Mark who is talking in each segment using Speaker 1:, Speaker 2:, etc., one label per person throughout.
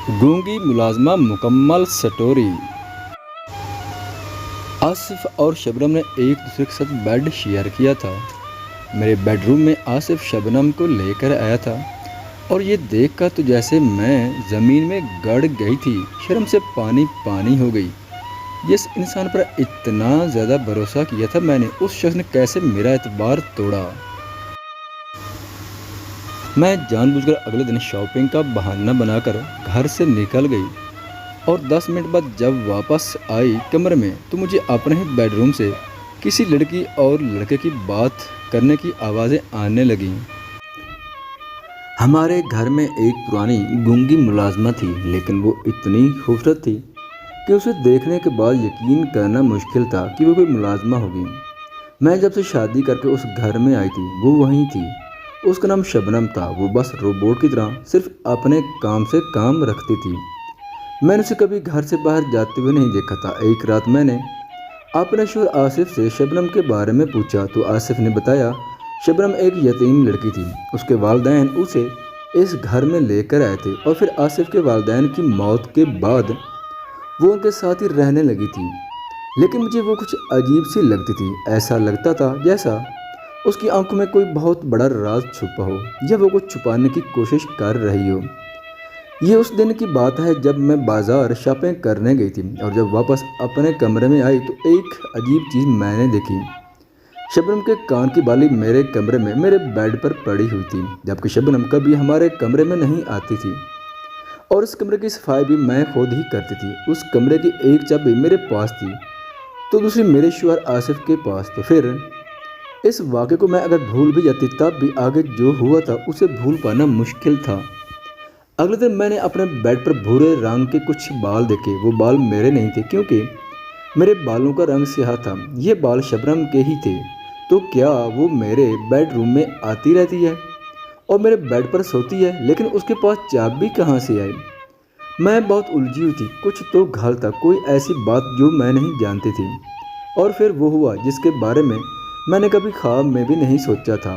Speaker 1: गूंगी मुलाजमा मुकम्मल स्टोरी। आसिफ और शबनम ने एक दूसरे के साथ बेड शेयर किया था। मेरे बेडरूम में आसिफ शबनम को लेकर आया था और ये देखकर तो जैसे मैं ज़मीन में गड़ गई थी। शर्म से पानी पानी हो गई। जिस इंसान पर इतना ज़्यादा भरोसा किया था मैंने, उस शख्स ने कैसे मेरा एतबार तोड़ा। मैं जानबूझकर अगले दिन शॉपिंग का बहाना बनाकर घर से निकल गई और 10 मिनट बाद जब वापस आई कमरे में तो मुझे अपने ही बेडरूम से किसी लड़की और लड़के की बात करने की आवाज़ें आने लगीं। हमारे घर में एक पुरानी गूंगी मुलाजमा थी, लेकिन वो इतनी खूबसूरत थी कि उसे देखने के बाद यकीन करना मुश्किल था कि वो कोई मुलाजमा होगी। मैं जब से शादी करके उस घर में आई थी वो वहीं थी। उसका नाम शबनम था। वो बस रोबोट की तरह सिर्फ अपने काम से काम रखती थी। मैंने उसे कभी घर से बाहर जाते हुए नहीं देखा था। एक रात मैंने अपने शोहर आसिफ से शबनम के बारे में पूछा तो आसिफ ने बताया शबनम एक यतीम लड़की थी। उसके वालिदैन उसे इस घर में लेकर आए थे और फिर आसिफ के वालिदैन की मौत के बाद वो उनके साथ ही रहने लगी थी। लेकिन मुझे वो कुछ अजीब सी लगती थी। ऐसा लगता था जैसा उसकी आंखों में कोई बहुत बड़ा राज छुपा हो या वो कुछ छुपाने की कोशिश कर रही हो। ये उस दिन की बात है जब मैं बाज़ार शॉपिंग करने गई थी और जब वापस अपने कमरे में आई तो एक अजीब चीज़ मैंने देखी। शबनम के कान की बाली मेरे कमरे में मेरे बेड पर पड़ी हुई थी, जबकि शबनम कभी हमारे कमरे में नहीं आती थी और उस कमरे की सफाई भी मैं खुद ही करती थी। उस कमरे की एक चाबी मेरे पास थी तो दूसरी मेरे शौहर आसिफ के पास। तो फिर इस वाक़े को मैं अगर भूल भी जाती तब भी आगे जो हुआ था उसे भूल पाना मुश्किल था। अगले दिन मैंने अपने बेड पर भूरे रंग के कुछ बाल देखे। वो बाल मेरे नहीं थे क्योंकि मेरे बालों का रंग स्याह था। ये बाल शबनम के ही थे। तो क्या वो मेरे बेडरूम में आती रहती है और मेरे बेड पर सोती है, लेकिन उसके पास चाबी कहाँ से आई? मैं बहुत उलझी हुई थी। कुछ तो घाल था, कोई ऐसी बात जो मैं नहीं जानती थी। और फिर वो हुआ जिसके बारे में मैंने कभी ख्वाब में भी नहीं सोचा था।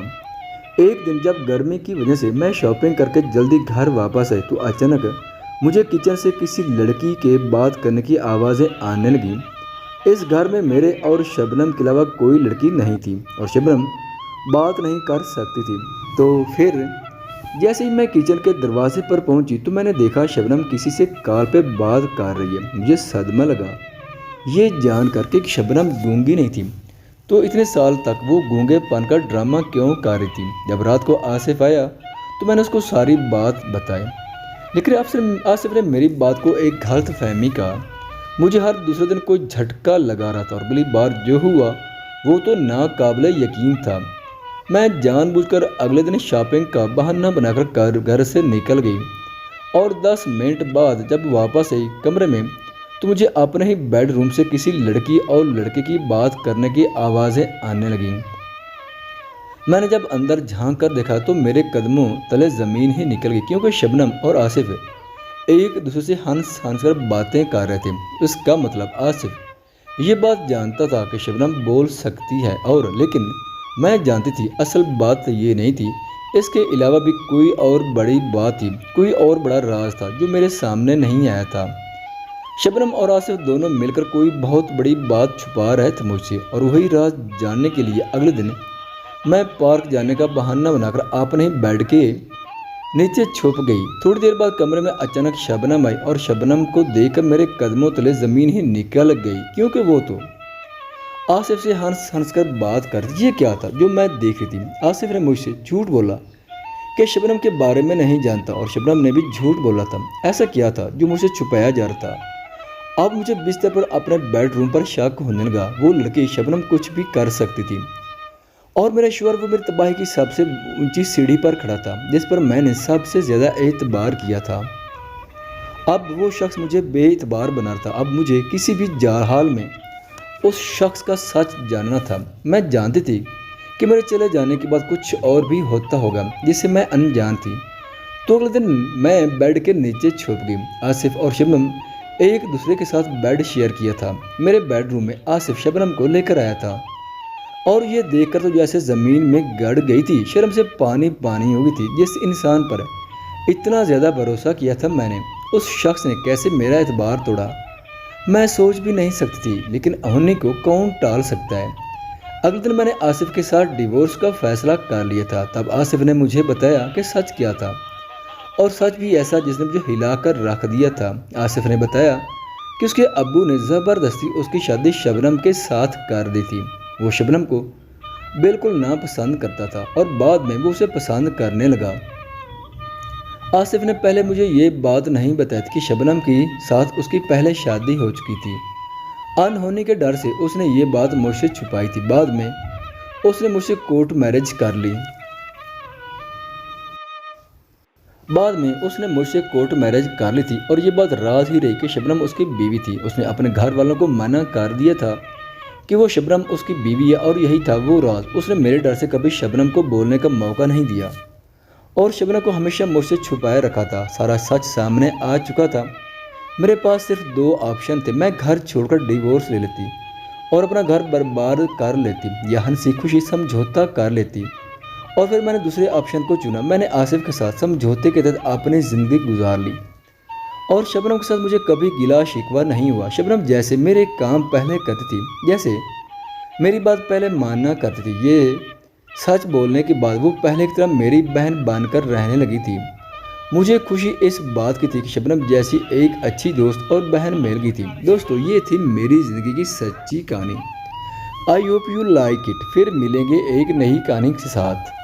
Speaker 1: एक दिन जब गर्मी की वजह से मैं शॉपिंग करके जल्दी घर वापस आई तो अचानक मुझे किचन से किसी लड़की के बात करने की आवाज़ें आने लगी। इस घर में मेरे और शबनम के अलावा कोई लड़की नहीं थी और शबनम बात नहीं कर सकती थी। तो फिर जैसे ही मैं किचन के दरवाजे पर पहुंची तो मैंने देखा शबनम किसी से कॉल पे बात कर रही है। मुझे सदमा लगा ये जान करके कि शबनम गूंगी नहीं थी तो इतने साल तक वो गूंगेपन का ड्रामा क्यों कर रही थी। जब रात को आसिफ आया तो मैंने उसको सारी बात बताई, लेकिन आसिफ ने मेरी बात को एक गलत फहमी का। मुझे हर दूसरे दिन कोई झटका लगा रहा था और अगली बार जो हुआ वो तो नाकाबिले यकीन था। मैं जानबूझकर अगले दिन शॉपिंग का बहाना बनाकर घर से निकल गई और 10 मिनट बाद जब वापस आई कमरे में तो मुझे अपने ही बेडरूम से किसी लड़की और लड़के की बात करने की आवाज़ें आने लगीं। मैंने जब अंदर झांक कर देखा तो मेरे कदमों तले ज़मीन ही निकल गई, क्योंकि शबनम और आसिफ एक दूसरे से हंस हंस कर बातें कर रहे थे। इसका मतलब आसिफ ये बात जानता था कि शबनम बोल सकती है, और लेकिन मैं जानती थी असल बात ये नहीं थी। इसके अलावा भी कोई और बड़ी बात थी, कोई और बड़ा राज था जो मेरे सामने नहीं आया था। शबनम और आसिफ दोनों मिलकर कोई बहुत बड़ी बात छुपा रहे थे मुझसे, और वही राज जानने के लिए अगले दिन मैं पार्क जाने का बहाना बनाकर अपने ही बेड के नीचे छुप गई। थोड़ी देर बाद कमरे में अचानक शबनम आई और शबनम को देखकर मेरे कदमों तले ज़मीन ही निकल गई, क्योंकि वो तो आसिफ से हंस हंस कर बात कर। ये क्या था जो मैं देख रही थी? आसिफ ने मुझसे झूठ बोला कि शबनम के बारे में नहीं जानता और शबनम ने भी झूठ बोला था। ऐसा क्या था जो मुझसे छुपाया जा रहा था? अब मुझे बिस्तर पर अपने बेडरूम पर शक होने लगा। वो लड़की शबनम कुछ भी कर सकती थी और मेरा शौहर वो मेरी तबाही की सबसे ऊंची सीढ़ी पर खड़ा था जिस पर मैंने सबसे ज़्यादा एतबार किया था। अब वो शख्स मुझे बेएतबार बना रहा था। अब मुझे किसी भी हाल में उस शख्स का सच जानना था। मैं जानती थी कि मेरे चले जाने के बाद कुछ और भी होता होगा जिससे मैं अनजान थी। तो अगले दिन मैं बेड के नीचे छुप गई। आसिफ और शबनम एक दूसरे के साथ बेड शेयर किया था। मेरे बेडरूम में आसिफ शबनम को लेकर आया था और ये देखकर तो जैसे ज़मीन में गड़ गई थी। शर्म से पानी पानी हो गई थी। जिस इंसान पर इतना ज़्यादा भरोसा किया था मैंने, उस शख्स ने कैसे मेरा एतबार तोड़ा मैं सोच भी नहीं सकती थी, लेकिन होने को कौन टाल सकता है। अगले दिन मैंने आसिफ के साथ डिवोर्स का फैसला कर लिया था। तब आसिफ ने मुझे बताया कि सच क्या था, और सच भी ऐसा जिसने मुझे हिलाकर रख दिया था। आसिफ ने बताया कि उसके अब्बू ने ज़बरदस्ती उसकी शादी शबनम के साथ कर दी थी। वो शबनम को बिल्कुल नापसंद करता था और बाद में वो उसे पसंद करने लगा। आसिफ ने पहले मुझे ये बात नहीं बताई थी कि शबनम के साथ उसकी पहले शादी हो चुकी थी। अनहोनी के डर से उसने ये बात मुझसे छुपाई थी। बाद में उसने मुझसे कोर्ट मैरिज कर ली। और ये बात राज ही रही कि शबनम उसकी बीवी थी। उसने अपने घर वालों को मना कर दिया था कि वो शबनम उसकी बीवी है, और यही था वो राज। उसने मेरे डर से कभी शबनम को बोलने का मौका नहीं दिया और शबनम को हमेशा मुझसे छुपाए रखा था। सारा सच सामने आ चुका था। मेरे पास सिर्फ दो ऑप्शन थे। मैं घर छोड़कर डिवोर्स ले लेती और अपना घर बर्बाद कर लेती, या हंसी खुशी समझौता कर लेती। और फिर मैंने दूसरे ऑप्शन को चुना। मैंने आसिफ के साथ समझौते के तहत अपनी ज़िंदगी गुजार ली और शबनम के साथ मुझे कभी गिला शिकवा नहीं हुआ। शबनम जैसे मेरे काम पहले करती थी, जैसे मेरी बात पहले मानना करती थी, ये सच बोलने के बाद वो पहले की तरह मेरी बहन बनकर रहने लगी थी। मुझे खुशी इस बात की थी कि शबनम जैसी एक अच्छी दोस्त और बहन मिल गई थी। दोस्तों, ये थी मेरी ज़िंदगी की सच्ची कहानी। I hope you like it. फिर मिलेंगे एक नई कहानी के साथ।